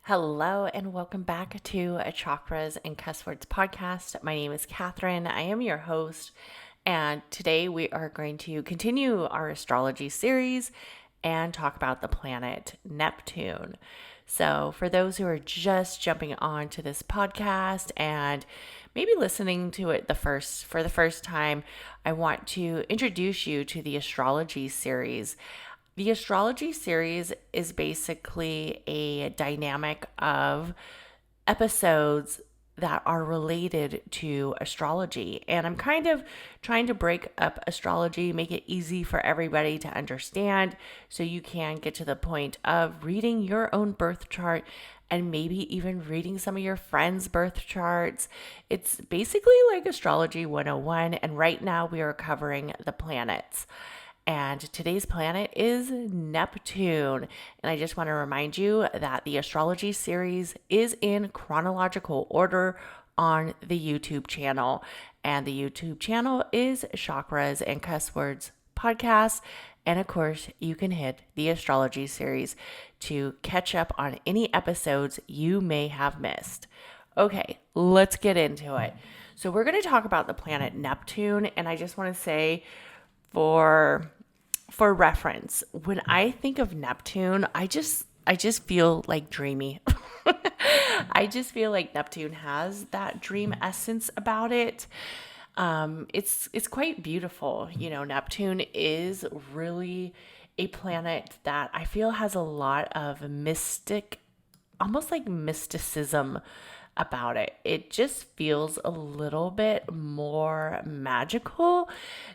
Hello and welcome back to a Chakras and Cusswords podcast. My name is Katherine. I am your host, and today we are going to continue our astrology series and talk about the planet Neptune. So, for those who are just jumping on to this podcast and maybe listening to it for the first time, I want to introduce you to the astrology series. The astrology series is basically a dynamic of episodes that are related to astrology. And I'm kind of trying to break up astrology, make it easy for everybody to understand so you can get to the point of reading your own birth chart and maybe even reading some of your friends' birth charts. It's basically like Astrology 101, and right now we are covering the planets. And today's planet is Neptune. And I just want to remind you that the astrology series is in chronological order on the YouTube channel. And the YouTube channel is Chakras and Cusswords podcast. And of course, you can hit the astrology series to catch up on any episodes you may have missed. Okay, let's get into it. So we're going to talk about the planet Neptune. And I just want to say, for reference, when I think of Neptune, I just feel like dreamy. I just feel like Neptune has that dream essence about it. It's quite beautiful. You know, Neptune is really a planet that I feel has a lot of almost like mysticism about it. It just feels a little bit more magical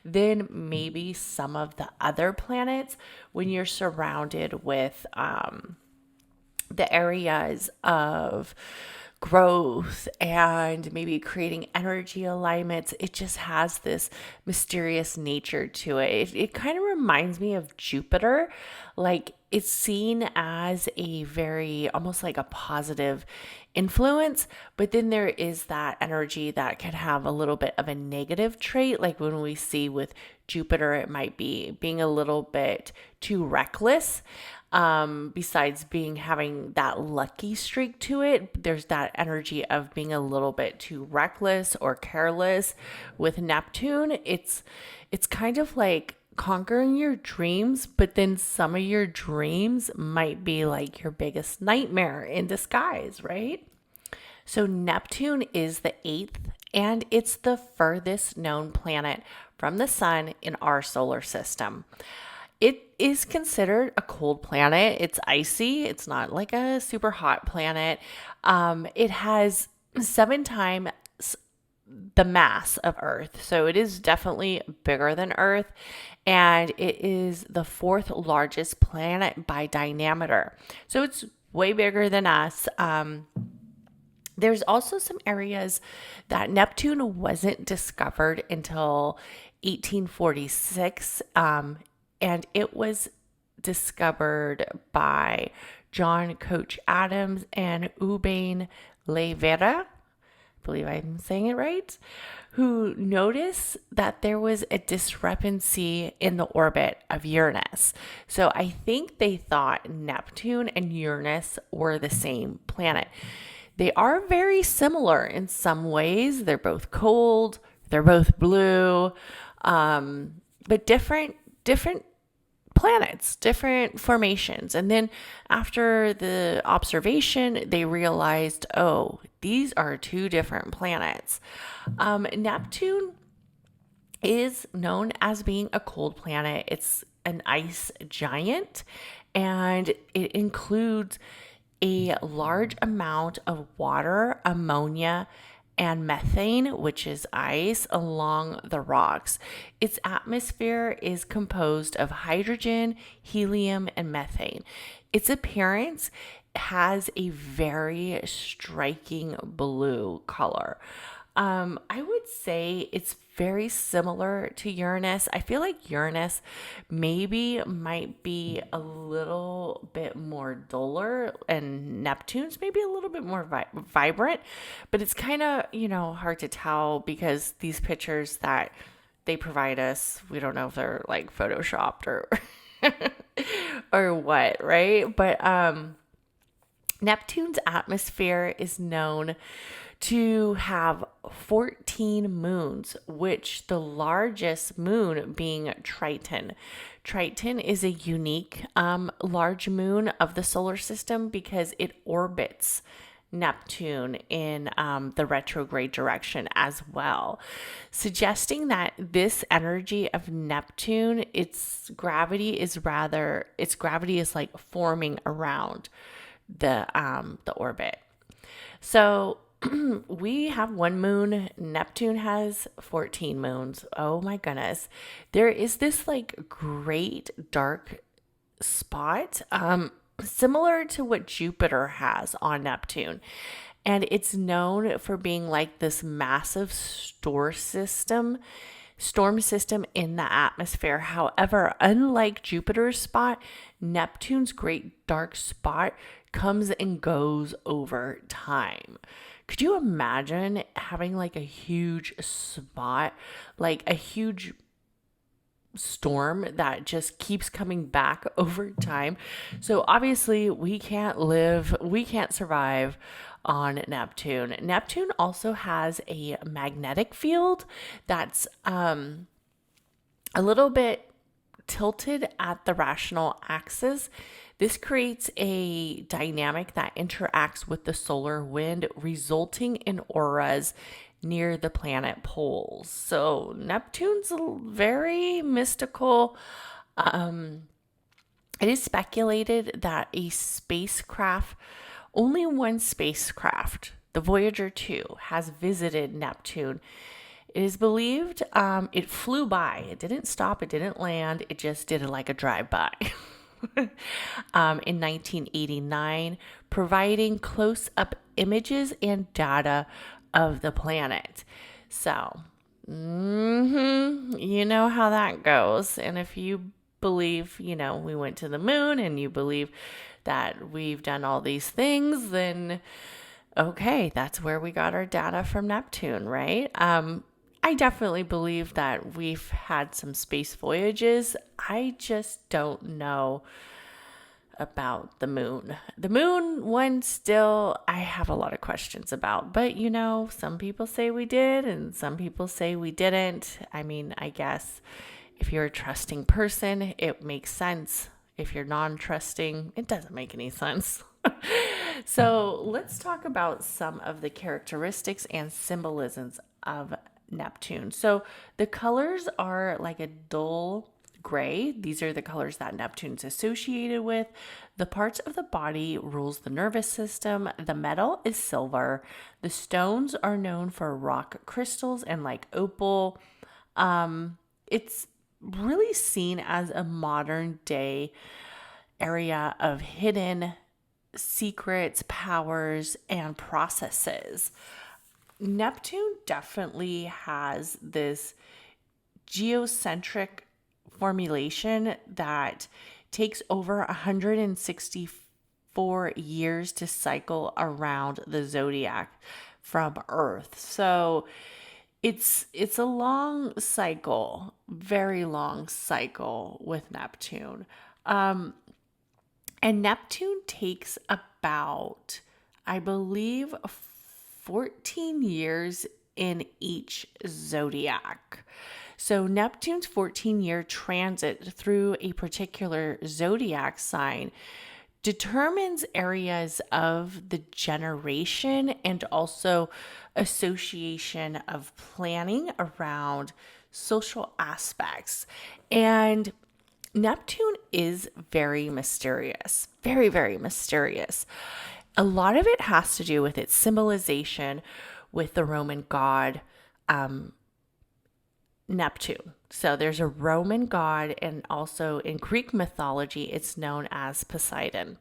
than maybe some of the other planets when you're surrounded with the areas of growth and maybe creating energy alignments. It just has this mysterious nature to it. It kind of reminds me of Jupiter. Like, it's seen as a very, almost like a positive influence, but then there is that energy that can have a little bit of a negative trait. Like when we see with Jupiter, it might be being a little bit too reckless. Besides having that lucky streak to it, there's that energy of being a little bit too reckless or careless. With Neptune, it's kind of like conquering your dreams, but then some of your dreams might be like your biggest nightmare in disguise, right? So Neptune is the eighth, and it's the furthest known planet from the sun in our solar system. It is considered a cold planet. It's icy. It's not like a super hot planet. It has 7 times the mass of Earth. So it is definitely bigger than Earth. And it is the 4th largest planet by diameter. So it's way bigger than us. There's also some areas that Neptune wasn't discovered until 1846. And it was discovered by John Coach Adams and Urbain Le Vera, I believe I'm saying it right, who noticed that there was a discrepancy in the orbit of Uranus. So I think they thought Neptune and Uranus were the same planet. They are very similar in some ways. They're both cold, they're both blue, but different planets, different formations. And then after the observation, they realized, oh, these are 2 different planets. Neptune is known as being a cold planet. It's an ice giant, and it includes a large amount of water, ammonia, and methane, which is ice, along the rocks. Its atmosphere is composed of hydrogen, helium, and methane. Its appearance has a very striking blue color. I would say it's very similar to Uranus. I feel like Uranus maybe might be a little bit more duller, and Neptune's maybe a little bit more vibrant, but it's kind of, hard to tell because these pictures that they provide us, we don't know if they're like photoshopped or or what, right? But Neptune's atmosphere is known to have 14 moons, which the largest moon being Triton. Triton is a unique large moon of the solar system because it orbits Neptune in the retrograde direction as well, suggesting that this energy of Neptune, its gravity is like forming around the orbit. So we have one moon. Neptune has 14 moons. Oh my goodness. There is this like great dark spot, similar to what Jupiter has on Neptune. And it's known for being like this massive storm system in the atmosphere. However, unlike Jupiter's spot, Neptune's great dark spot comes and goes over time. Could you imagine having like a huge spot, like a huge storm that just keeps coming back over time? So obviously we can't survive on Neptune. Neptune also has a magnetic field that's a little bit tilted at the rational axis. This creates a dynamic that interacts with the solar wind, resulting in auroras near the planet poles. So Neptune's very mystical. It is speculated that only one spacecraft, the Voyager 2, has visited Neptune. It is believed it flew by. It didn't stop. It didn't land. It just did like a drive-by. In 1989, providing close-up images and data of the planet. So, you know how that goes. And if you believe, we went to the moon and you believe that we've done all these things, then okay, that's where we got our data from Neptune, right? I definitely believe that we've had some space voyages. I just don't know about the moon. The moon one still, I have a lot of questions about. But, some people say we did and some people say we didn't. I mean, I guess if you're a trusting person, it makes sense. If you're non-trusting, it doesn't make any sense. So let's talk about some of the characteristics and symbolisms of Neptune. So the colors are like a dull gray. These are the colors that Neptune's associated with. The parts of the body rules the nervous system. The metal is silver. The stones are known for rock crystals and like opal. It's really seen as a modern day area of hidden secrets, powers, and processes. Neptune definitely has this geocentric formulation that takes over 164 years to cycle around the zodiac from Earth. So it's a long cycle, very long cycle with Neptune. And Neptune takes about, I believe, 14 years in each zodiac. So Neptune's 14-year transit through a particular zodiac sign determines areas of the generation and also association of planning around social aspects. And Neptune is very mysterious, very, very mysterious. A lot of it has to do with its symbolization with the Roman god Neptune. So there's a Roman god, and also in Greek mythology, it's known as Poseidon.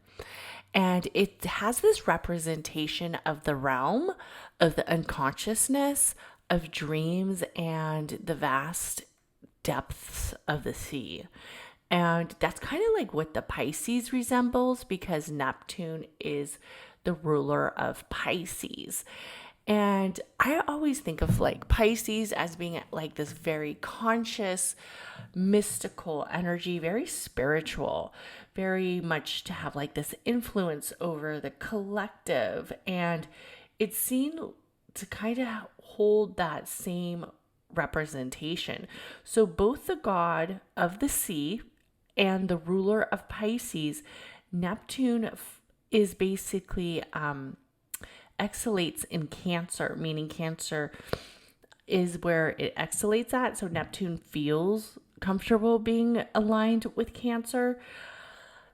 And it has this representation of the realm, of the unconsciousness, of dreams, and the vast depths of the sea. And that's kind of like what the Pisces resembles, because Neptune is the ruler of Pisces. And I always think of like Pisces as being like this very conscious, mystical energy, very spiritual, very much to have like this influence over the collective. And it's seen to kind of hold that same representation. So both the god of the sea and the ruler of Pisces, Neptune is basically exhalates in Cancer, meaning Cancer is where it exhalates at. So Neptune feels comfortable being aligned with Cancer.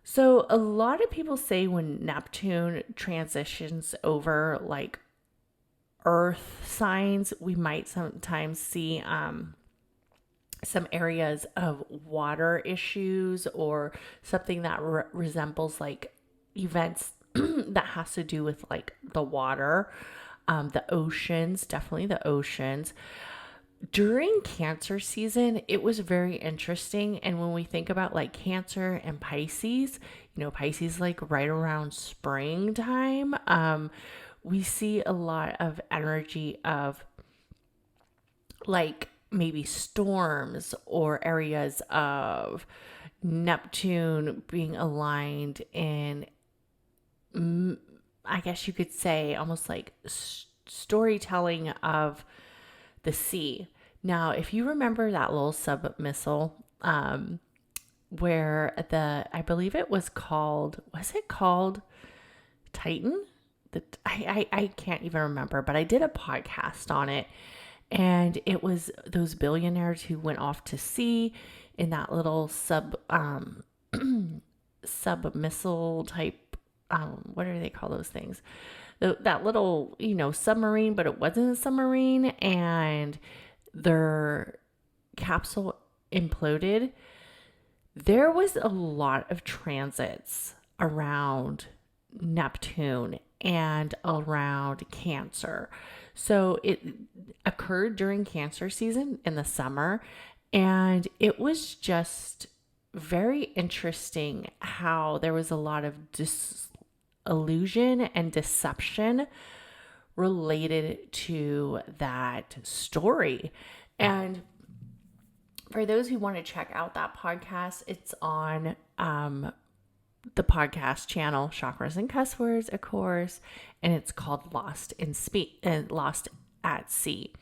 So a lot of people say when Neptune transitions over like earth signs, we might sometimes see some areas of water issues or something that resembles like events that has to do with like the water, the oceans, definitely the oceans. During Cancer season, it was very interesting. And when we think about like Cancer and Pisces, Pisces like right around springtime, we see a lot of energy of like maybe storms or areas of Neptune being aligned in, I guess you could say, almost like storytelling of the sea. Now, if you remember that little sub missile, where I believe it was called Titan? I can't even remember, but I did a podcast on it, and it was those billionaires who went off to sea in that little sub missile type. What do they call those things? That little, submarine, but it wasn't a submarine, and their capsule imploded. There was a lot of transits around Neptune and around Cancer. So it occurred during Cancer season in the summer, and it was just very interesting how there was a lot of illusion and deception related to that story. And for those who want to check out that podcast, it's on the podcast channel Chakras and Cusswords, of course, and it's called Lost at Sea.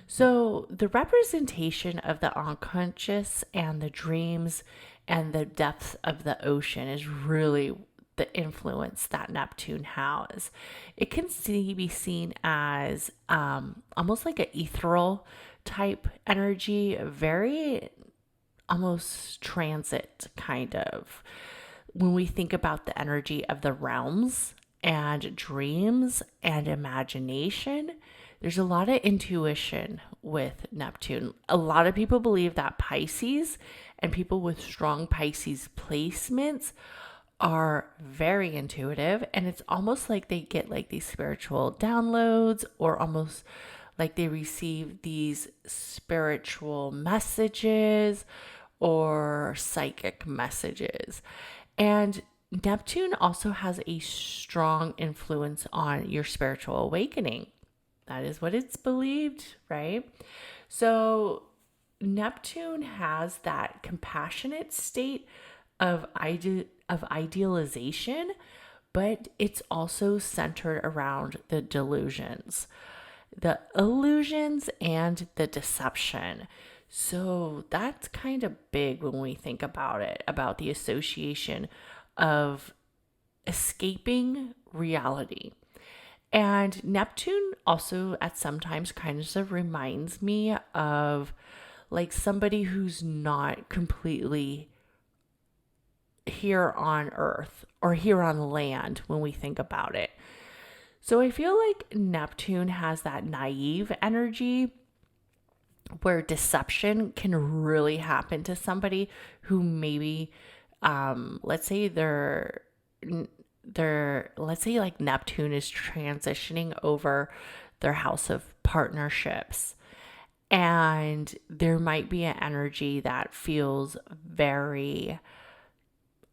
So the representation of the unconscious and the dreams and the depths of the ocean is really the influence that Neptune has. It can be seen as almost like an ethereal type energy, very almost transit kind of. When we think about the energy of the realms and dreams and imagination, there's a lot of intuition with Neptune. A lot of people believe that Pisces and people with strong Pisces placements are very intuitive, and it's almost like they get like these spiritual downloads, or almost like they receive these spiritual messages or psychic messages. And Neptune also has a strong influence on your spiritual awakening. That is what it's believed, right? So Neptune has that compassionate state of idealization, but it's also centered around the delusions, the illusions, and the deception. So that's kind of big when we think about it, about the association of escaping reality. And Neptune also at sometimes kind of reminds me of like somebody who's not completely here on Earth or here on land when we think about it. So I feel like Neptune has that naive energy where deception can really happen to somebody who maybe, let's say like Neptune is transitioning over their house of partnerships, and there might be an energy that feels very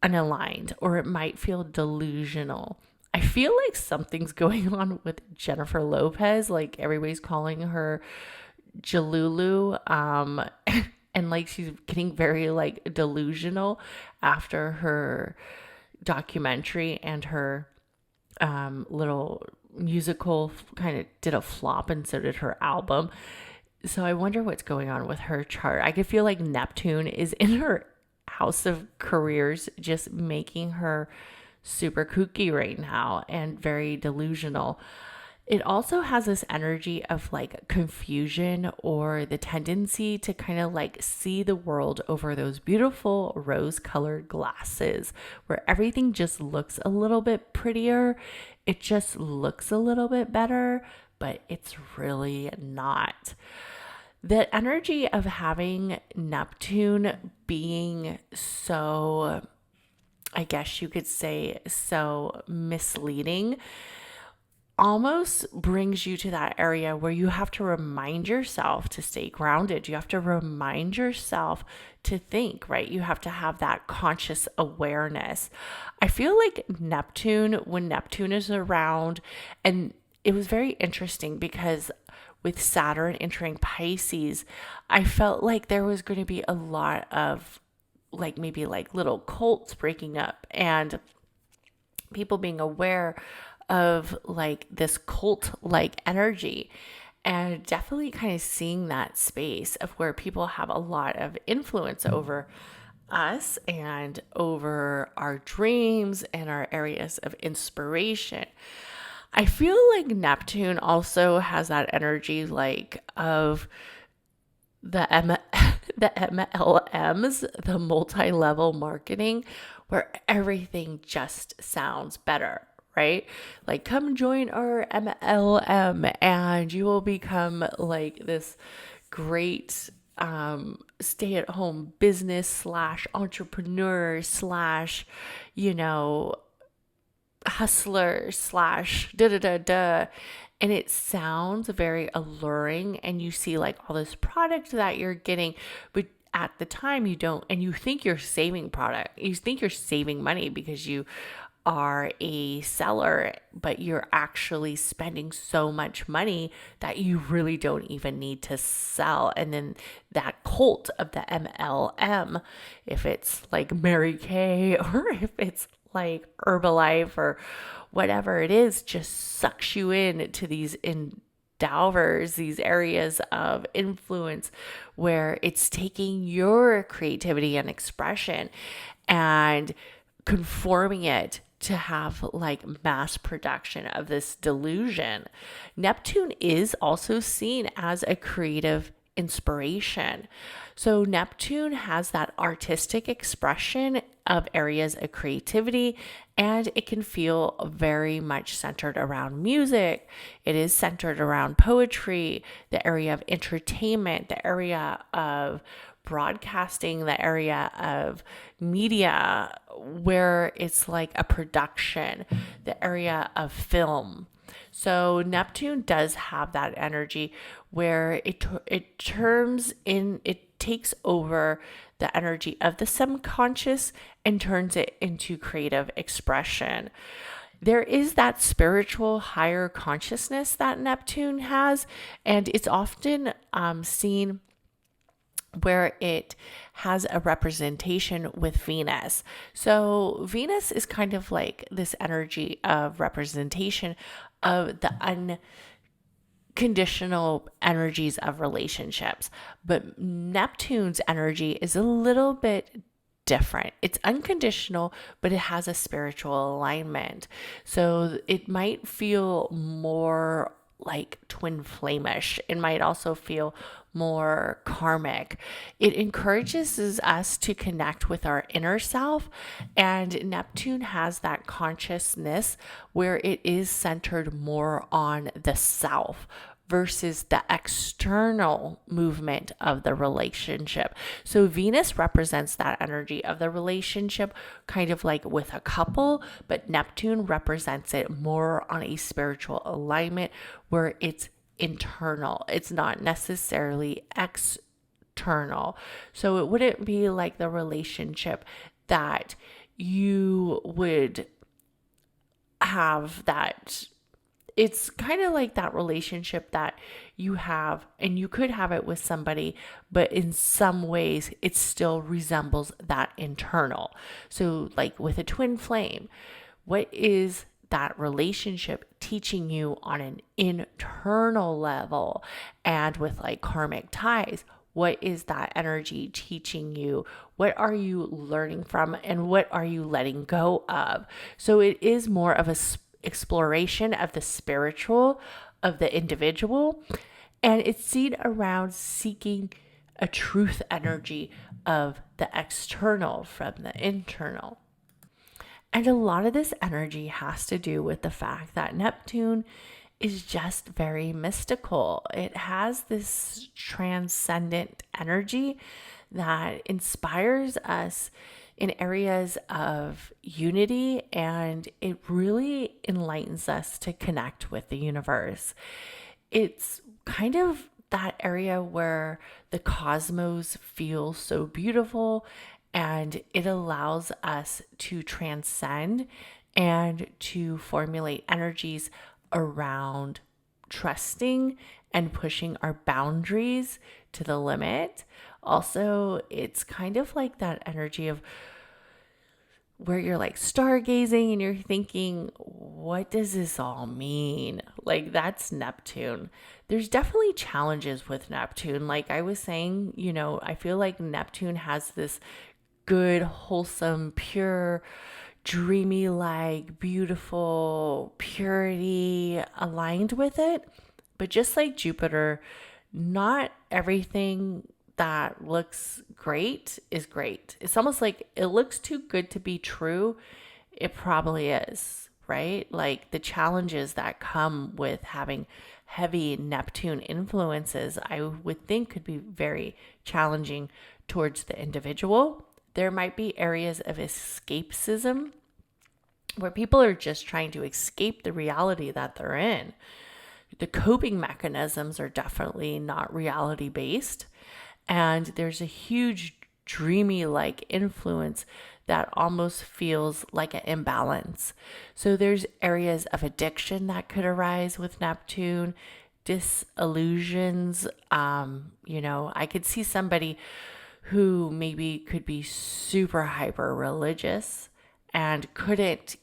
unaligned, or it might feel delusional. I feel like something's going on with Jennifer Lopez, like everybody's calling her Jalulu. and like she's getting very like delusional after her documentary and her little musical kind of did a flop, and so did her album. So I wonder what's going on with her chart. I could feel like Neptune is in her house of careers, just making her super kooky right now and very delusional. It also has this energy of like confusion, or the tendency to kind of like see the world over those beautiful rose colored glasses where everything just looks a little bit prettier. It just looks a little bit better, but it's really not. The energy of having Neptune being so, I guess you could say, so misleading almost brings you to that area where you have to remind yourself to stay grounded. You have to remind yourself to think, right? You have to have that conscious awareness. I feel like Neptune, when Neptune is around, and it was very interesting because with Saturn entering Pisces, I felt like there was going to be a lot of like maybe like little cults breaking up and people being aware of like this cult like energy, and definitely kind of seeing that space of where people have a lot of influence over us and over our dreams and our areas of inspiration. I feel like Neptune also has that energy like of the the MLMs, the multi-level marketing, where everything just sounds better, right? Like, come join our MLM and you will become like this great stay-at-home business slash entrepreneur slash, you know, hustler slash da da da da. And it sounds very alluring, and you see like all this product that you're getting, but at the time you don't, and you think you're saving product, you think you're saving money because you are a seller, but you're actually spending so much money that you really don't even need to sell. And then that cult of the MLM, if it's like Mary Kay or if it's like Herbalife or whatever it is, just sucks you in to these endowers, these areas of influence where it's taking your creativity and expression and conforming it to have like mass production of this delusion. Neptune is also seen as a creative inspiration. So Neptune has that artistic expression of areas of creativity, and it can feel very much centered around music. It is centered around poetry, the area of entertainment, the area of broadcasting, the area of media, where it's like a production, the area of film. So Neptune does have that energy where it takes over the energy of the subconscious and turns it into creative expression. There is that spiritual higher consciousness that Neptune has, and it's often seen where it has a representation with Venus. So Venus is kind of like this energy of representation of the unconditional energies of relationships. But Neptune's energy is a little bit different. It's unconditional, but it has a spiritual alignment. So it might feel more like twin flamish. It might also feel more karmic. It encourages us to connect with our inner self, and Neptune has that consciousness where it is centered more on the self versus the external movement of the relationship. So Venus represents that energy of the relationship, kind of like with a couple, but Neptune represents it more on a spiritual alignment where it's internal. It's not necessarily external. So it wouldn't be like the relationship that you would have that It's kind of like that relationship that you have, and you could have it with somebody, but in some ways it still resembles that internal. So, like with a twin flame, what is that relationship teaching you on an internal level? And with like karmic ties, what is that energy teaching you? What are you learning from, and what are you letting go of? So it is more of a exploration of the spiritual, of the individual, and it's seen around seeking a truth energy of the external from the internal. And a lot of this energy has to do with the fact that Neptune is just very mystical. It has this transcendent energy that inspires us in areas of unity, and it really enlightens us to connect with the universe. It's kind of that area where the cosmos feels so beautiful, and it allows us to transcend and to formulate energies around trusting and pushing our boundaries to the limit. Also, it's kind of like that energy of where you're like stargazing and you're thinking, what does this all mean? Like, that's Neptune. There's definitely challenges with Neptune. Like I was saying, I feel like Neptune has this good, wholesome, pure, dreamy, like beautiful purity aligned with it. But just like Jupiter, not everything that looks great is great. It's almost like it looks too good to be true. It probably is, right? Like the challenges that come with having heavy Neptune influences, I would think could be very challenging towards the individual. There might be areas of escapism where people are just trying to escape the reality that they're in. The coping mechanisms are definitely not reality based. And there's a huge dreamy like influence that almost feels like an imbalance. So there's areas of addiction that could arise with Neptune, disillusions. I could see somebody who maybe could be super hyper religious and couldn't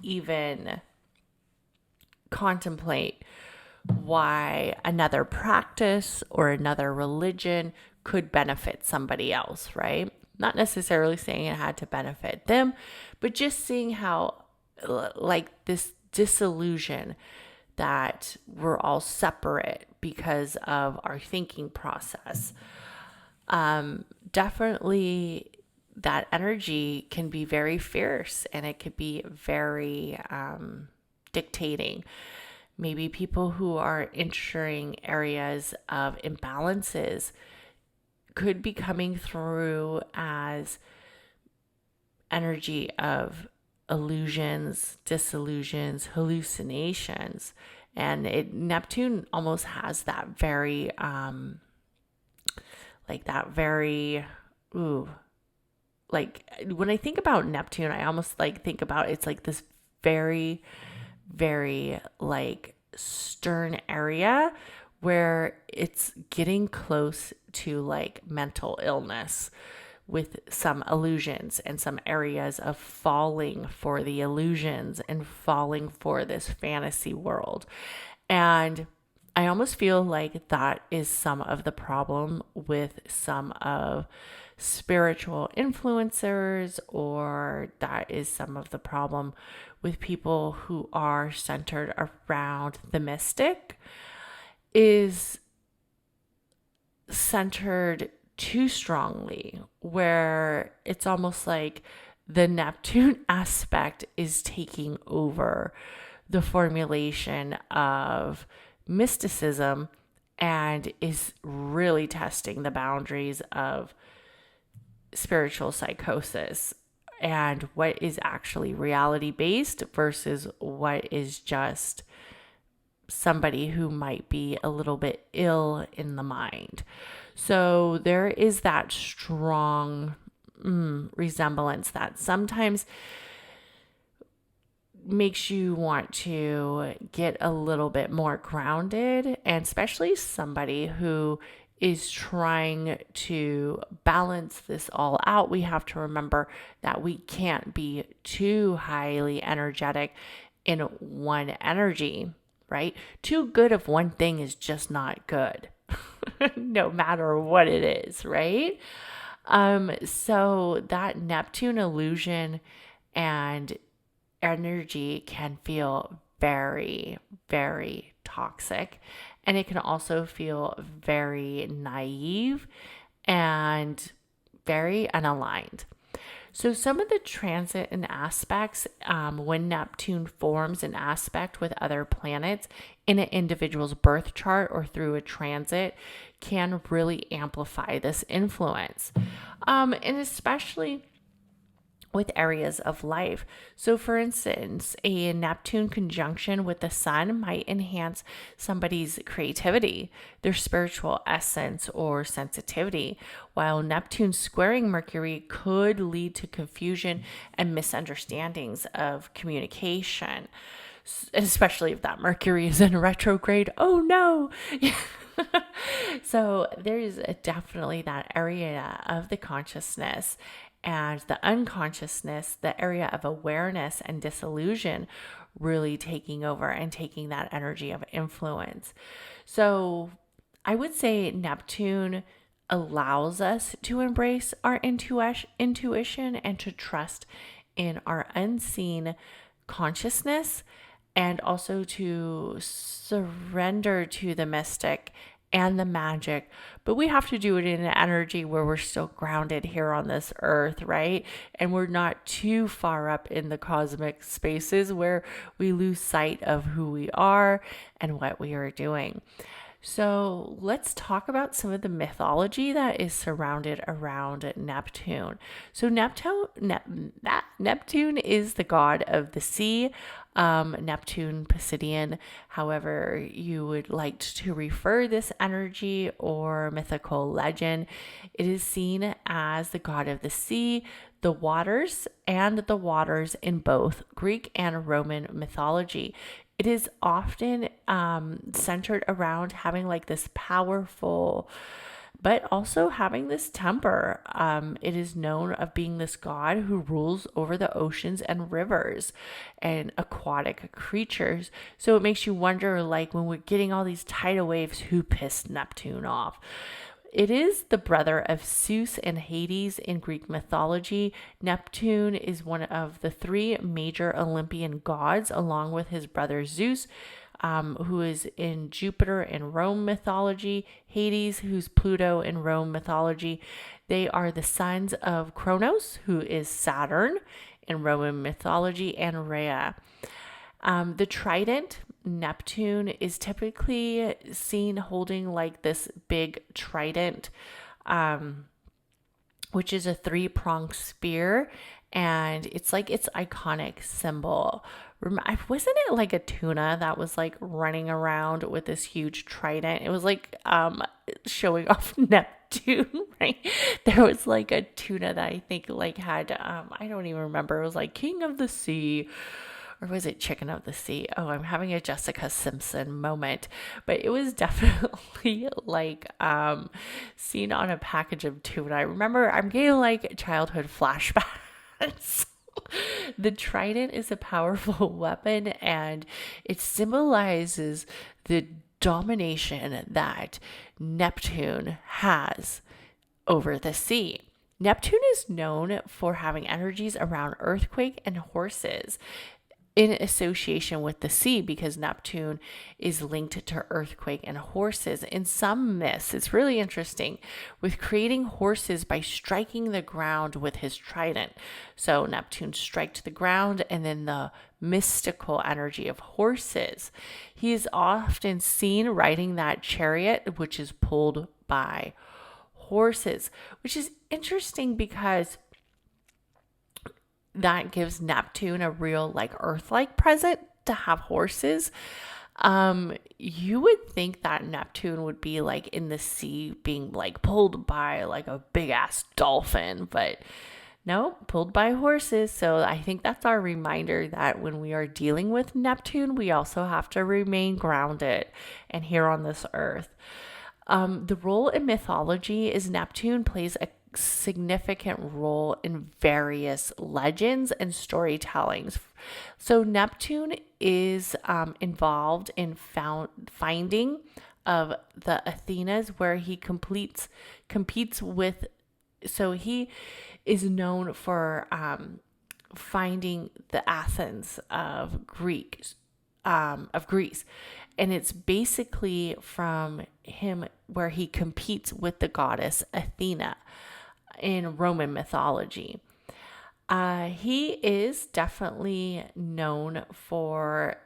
even contemplate why another practice or another religion could benefit somebody else, right? Not necessarily saying it had to benefit them, but just seeing how, like, this disillusion that we're all separate because of our thinking process. Definitely that energy can be very fierce, and it could be very dictating. Maybe people who are entering areas of imbalances could be coming through as energy of illusions, disillusions, hallucinations. And Neptune almost has that very, when I think about Neptune, I almost like think about it's like this very, very like stern area where it's getting close to like mental illness with some illusions and some areas of falling for the illusions and falling for this fantasy world. And I almost feel like that is some of the problem with some of spiritual influencers, or that is some of the problem with people who are centered around the mystic, is centered too strongly, where it's almost like the Neptune aspect is taking over the formulation of mysticism and is really testing the boundaries of spiritual psychosis and what is actually reality based versus what is just somebody who might be a little bit ill in the mind. So there is that strong resemblance that sometimes makes you want to get a little bit more grounded, and especially somebody who is trying to balance this all out. We have to remember that we can't be too highly energetic in one energy, right? Too good of one thing is just not good, no matter what it is, right? So that Neptune illusion and energy can feel very, very toxic. And it can also feel very naive and very unaligned. So, some of the transit and aspects, when Neptune forms an aspect with other planets in an individual's birth chart or through a transit, can really amplify this influence. And especially with areas of life. So, for instance, a Neptune conjunction with the sun might enhance somebody's creativity, their spiritual essence, or sensitivity, while Neptune squaring Mercury could lead to confusion and misunderstandings of communication, especially if that Mercury is in retrograde. Oh no! So, there's definitely that area of the consciousness and the unconsciousness, the area of awareness and disillusion, really taking over and taking that energy of influence. So I would say Neptune allows us to embrace our intuition and to trust in our unseen consciousness, and also to surrender to the mystic and the magic. But we have to do it in an energy where we're still grounded here on this earth, right? And we're not too far up in the cosmic spaces where we lose sight of who we are and what we are doing. So let's talk about some of the mythology that is surrounded around Neptune. So Neptune is the god of the sea, Neptune Poseidon, however you would like to refer this energy or mythical legend. It is seen as the god of the sea, the waters, and the waters in both Greek and Roman mythology. It is often centered around having like this powerful, but also having this temper. It is known of being this god who rules over the oceans and rivers and aquatic creatures. So it makes you wonder, like, when we're getting all these tidal waves, who pissed Neptune off? It is the brother of Zeus and Hades in Greek mythology. Neptune is one of the three major Olympian gods, along with his brother Zeus, who is in Jupiter in Rome mythology, Hades, who's Pluto in Rome mythology. They are the sons of Kronos, who is Saturn in Roman mythology, and Rhea. The trident, Neptune, is typically seen holding like this big trident, which is a three-pronged spear, and it's like its iconic symbol. Wasn't it like a tuna that was like running around with this huge trident? It was like showing off Neptune, right? There was like a tuna that I think like had I don't even remember. It was like King of the Sea. Or was it Chicken of the Sea? Oh, I'm having a Jessica Simpson moment. But it was definitely like seen on a package of tuna. I remember I'm getting like childhood flashbacks. The trident is a powerful weapon, and it symbolizes the domination that Neptune has over the sea. Neptune is known for having energies around earthquake and horses in association with the sea, because Neptune is linked to earthquake and horses. In some myths, it's really interesting, with creating horses by striking the ground with his trident. So Neptune strikes the ground, and then the mystical energy of horses. He is often seen riding that chariot, which is pulled by horses, which is interesting because that gives Neptune a real like earth-like present to have horses. You would think that Neptune would be like in the sea being like pulled by like a big ass dolphin, but No, pulled by horses. So I think that's our reminder that when we are dealing with Neptune, we also have to remain grounded and here on this earth. The role in mythology is Neptune plays a significant role in various legends and storytellings. So Neptune is involved in finding of the Athenas, where he competes with. So he is known for finding the Athens of Greece, and it's basically from him where he competes with the goddess Athena in Roman mythology. He is definitely known for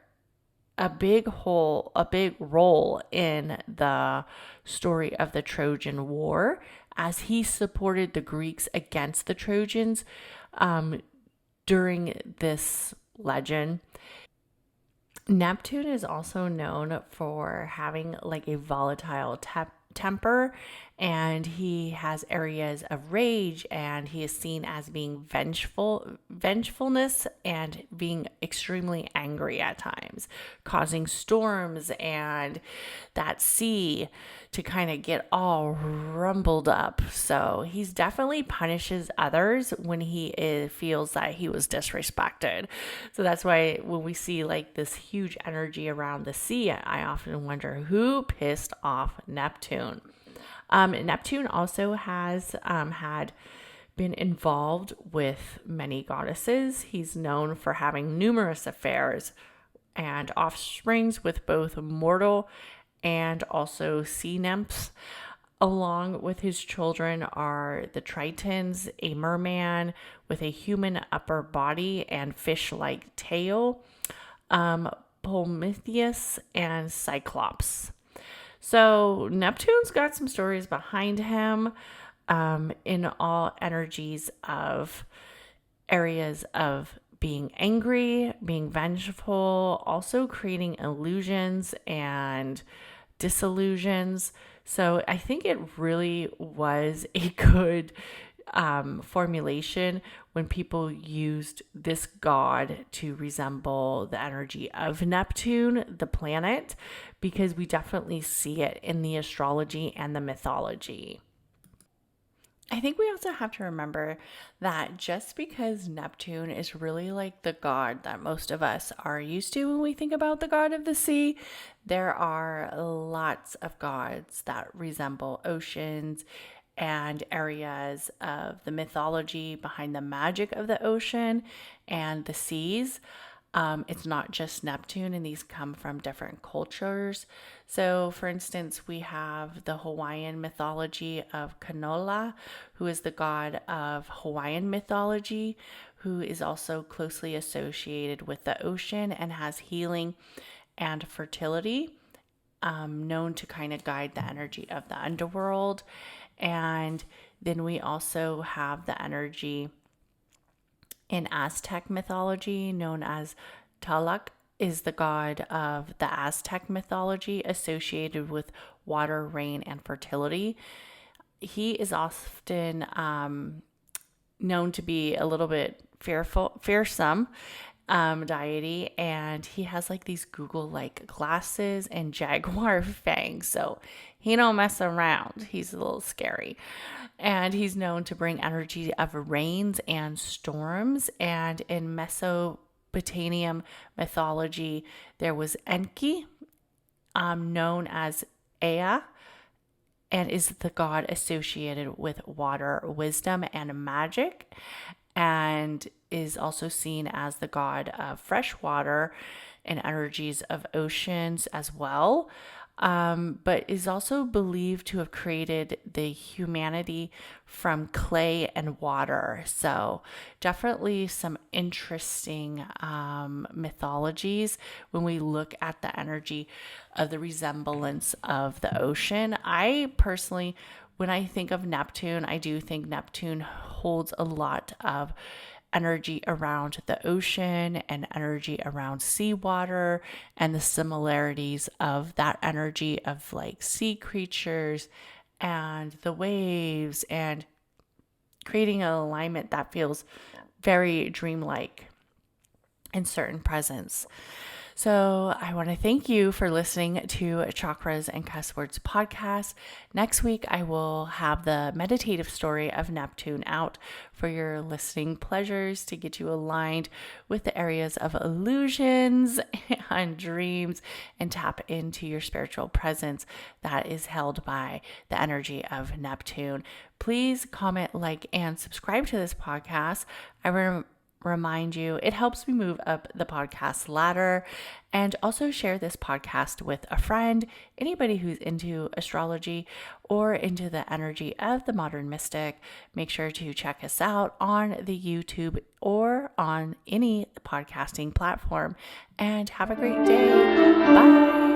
a big role in the story of the Trojan War, as he supported the Greeks against the Trojans during this legend. Neptune is also known for having like a volatile temper, and he has areas of rage, and he is seen as being vengefulness and being extremely angry at times, causing storms and that sea to kind of get all rumbled up. So he's definitely punishes others when feels that he was disrespected. So that's why when we see like this huge energy around the sea, I often wonder who pissed off Neptune. Neptune also has had been involved with many goddesses. He's known for having numerous affairs and offsprings with both mortal and also sea nymphs. Along with his children are the Tritons, a merman with a human upper body and fish-like tail, Prometheus, and Cyclops. So Neptune's got some stories behind him in all energies of areas of being angry, being vengeful, also creating illusions and disillusions. So I think it really was a good formulation when people used this god to resemble the energy of Neptune, the planet, because we definitely see it in the astrology and the mythology. I think we also have to remember that just because Neptune is really like the god that most of us are used to when we think about the god of the sea, there are lots of gods that resemble oceans and areas of the mythology behind the magic of the ocean and the seas. It's not just Neptune, and these come from different cultures. So, for instance, we have the Hawaiian mythology of Kanola, who is the god of Hawaiian mythology, who is also closely associated with the ocean and has healing and fertility, known to kind of guide the energy of the underworld. And then we also have the energy in Aztec mythology known as Tlaloc, is the god of the Aztec mythology associated with water, rain, and fertility. He is often known to be a little bit fearsome deity, and he has like these Google like glasses and jaguar fangs, so he don't mess around. He's a little scary, and he's known to bring energy of rains and storms. And in Mesopotamian mythology, there was Enki, known as Ea, and is the god associated with water, wisdom, and magic, and is also seen as the god of fresh water and energies of oceans as well. But is also believed to have created the humanity from clay and water. So definitely some interesting mythologies when we look at the energy of the resemblance of the ocean. I personally, when I think of Neptune, I do think Neptune holds a lot of energy around the ocean and energy around seawater, and the similarities of that energy of like sea creatures and the waves and creating an alignment that feels very dreamlike in certain presence. So I want to thank you for listening to Chakras and Cusswords podcast. Next week, I will have the meditative story of Neptune out for your listening pleasures to get you aligned with the areas of illusions and dreams and tap into your spiritual presence that is held by the energy of Neptune. Please comment, like, and subscribe to this podcast. I remind you, it helps me move up the podcast ladder. And also share this podcast with a friend, anybody who's into astrology or into the energy of the modern mystic. Make sure to check us out on the YouTube or on any podcasting platform. And have a great day. Bye.